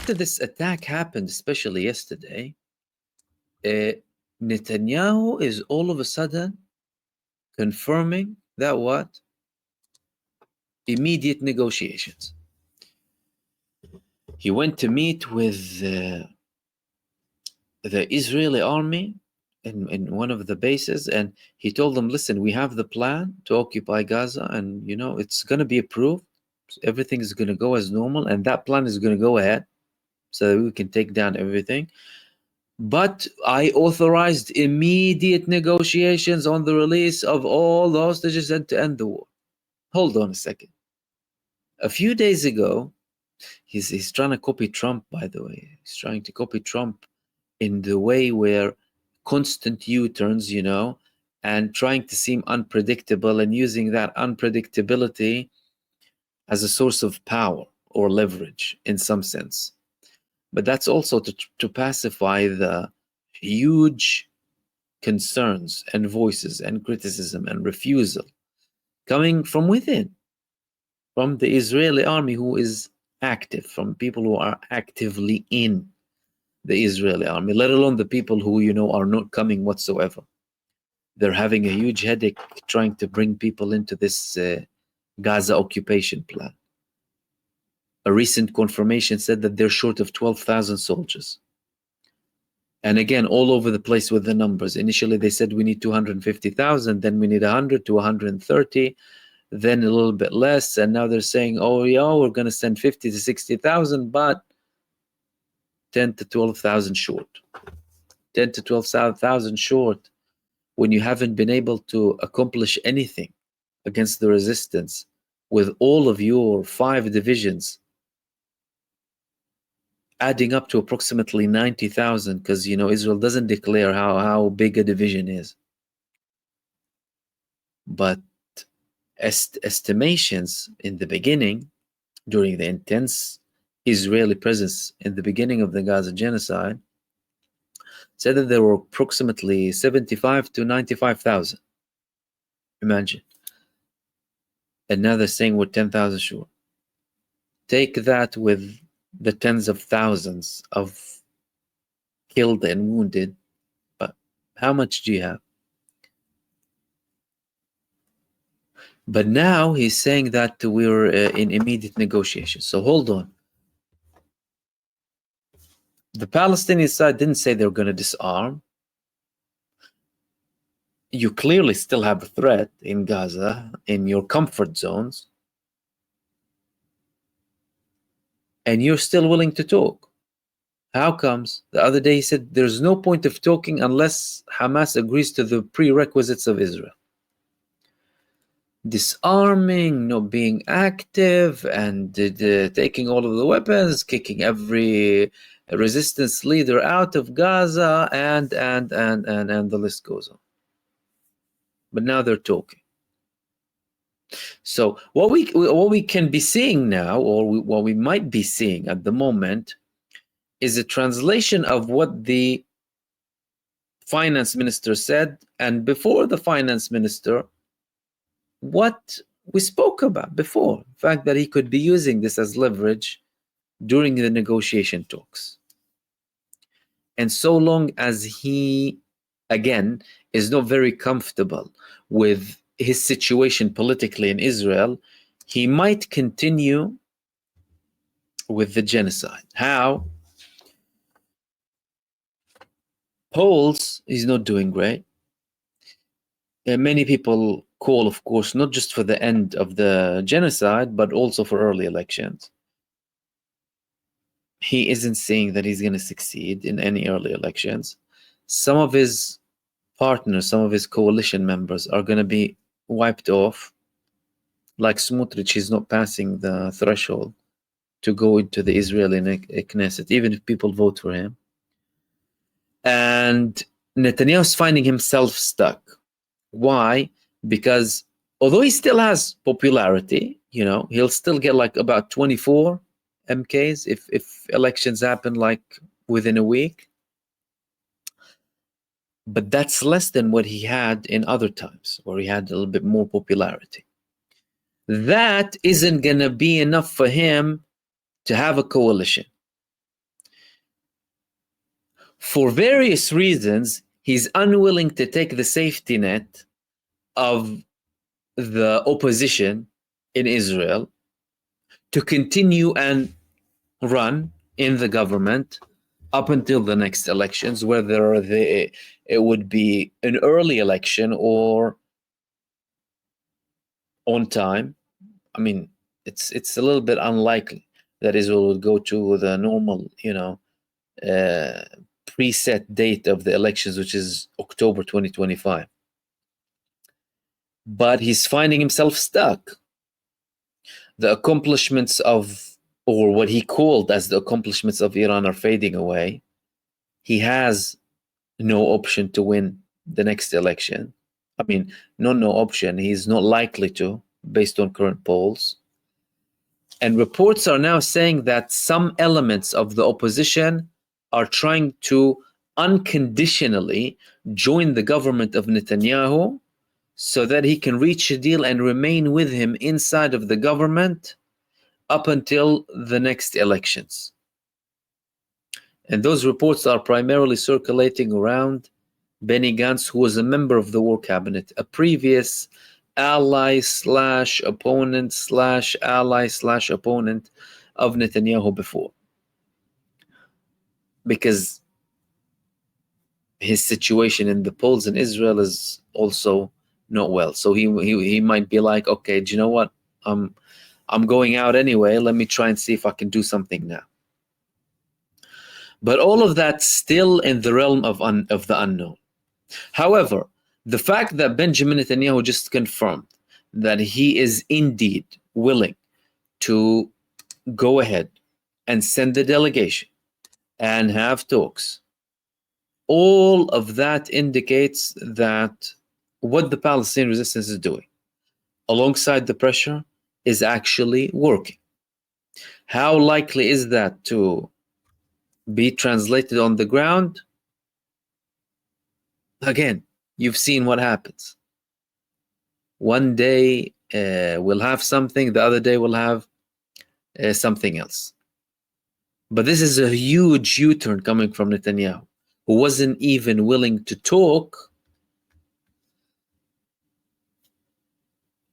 after this attack happened, especially yesterday, Netanyahu is all of a sudden confirming that what? Immediate negotiations. He went to meet with the Israeli army in one of the bases, and he told them, listen, we have the plan to occupy Gaza, and it's going to be approved. Everything is going to go as normal, and that plan is going to go ahead so that we can take down everything. But I authorized immediate negotiations on the release of all the hostages and to end the war. Hold on a second. A few days ago, he's trying to copy Trump, by the way. He's trying to copy Trump in the way where constant U-turns, and trying to seem unpredictable and using that unpredictability as a source of power or leverage in some sense. But that's also to pacify the huge concerns and voices and criticism and refusal coming from within, from the Israeli army who is active, from people who are actively in the Israeli army, let alone the people who, are not coming whatsoever. They're having a huge headache trying to bring people into this Gaza occupation plan. A recent confirmation said that they're short of 12,000 soldiers. And again, all over the place with the numbers. Initially, they said we need 250,000, then we need 100 to 130, then a little bit less. And now they're saying, oh, yeah, we're going to send 50 to 60,000, but 10 to 12,000 short. 10 to 12,000 short when you haven't been able to accomplish anything against the resistance with all of your 5 divisions adding up to approximately 90,000, because Israel doesn't declare how big a division is. But estimations in the beginning, during the intense Israeli presence in the beginning of the Gaza genocide, said that there were approximately 75 to 95,000. Imagine. And now they're saying we're 10,000 short. Take that with the tens of thousands of killed and wounded, but how much do you have? But now he's saying that we're in immediate negotiations. So hold on. The Palestinian side didn't say they're going to disarm. You clearly still have a threat in Gaza, in your comfort zones. And you're still willing to talk. How comes? The other day he said there's no point of talking unless Hamas agrees to the prerequisites of Israel. Disarming, not being active, and taking all of the weapons, kicking every resistance leader out of Gaza, and the list goes on. But now they're talking. So what we can be seeing now, or what we might be seeing at the moment, is a translation of what the finance minister said, and before the finance minister, what we spoke about before, the fact that he could be using this as leverage during the negotiation talks. And so long as he, again, is not very comfortable with his situation politically in Israel, he might continue with the genocide. How? Polls, he's not doing great. Many people call, of course, not just for the end of the genocide, but also for early elections. He isn't saying that he's going to succeed in any early elections. Some of his partners, some of his coalition members are going to be wiped off. Like Smotrich, he's not passing the threshold to go into the Israeli Knesset, even if people vote for him. And Netanyahu's finding himself stuck. Why? Because although he still has popularity, he'll still get like about 24 MKs if elections happen like within a week. But that's less than what he had in other times, where he had a little bit more popularity. That isn't going to be enough for him to have a coalition. For various reasons, he's unwilling to take the safety net of the opposition in Israel to continue and run in the government up until the next elections, whether it would be an early election or on time. I mean, it's a little bit unlikely that Israel would go to the normal, preset date of the elections, which is October 2025. But he's finding himself stuck. The accomplishments of, or what he called as the accomplishments of Iran are fading away. He has no option to win the next election. I mean, no option. He's not likely to, based on current polls. And reports are now saying that some elements of the opposition are trying to unconditionally join the government of Netanyahu so that he can reach a deal and remain with him inside of the government up until the next elections. And those reports are primarily circulating around Benny Gantz, who was a member of the war cabinet, a previous ally slash opponent slash ally slash opponent of Netanyahu before. Because his situation in the polls in Israel is also not well. So he might be like, okay, do you know what? I'm going out anyway. Let me try and see if I can do something now. But all of that still in the realm of the unknown. However, the fact that Benjamin Netanyahu just confirmed that he is indeed willing to go ahead and send the delegation and have talks, all of that indicates that what the Palestinian resistance is doing, alongside the pressure, is actually working. How likely is that to be translated on the ground? Again, you've seen what happens. One day we'll have something, the other day we'll have something else. But this is a huge U-turn coming from Netanyahu, who wasn't even willing to talk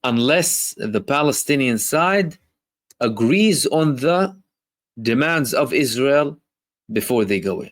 unless the Palestinian side agrees on the demands of Israel before they go in.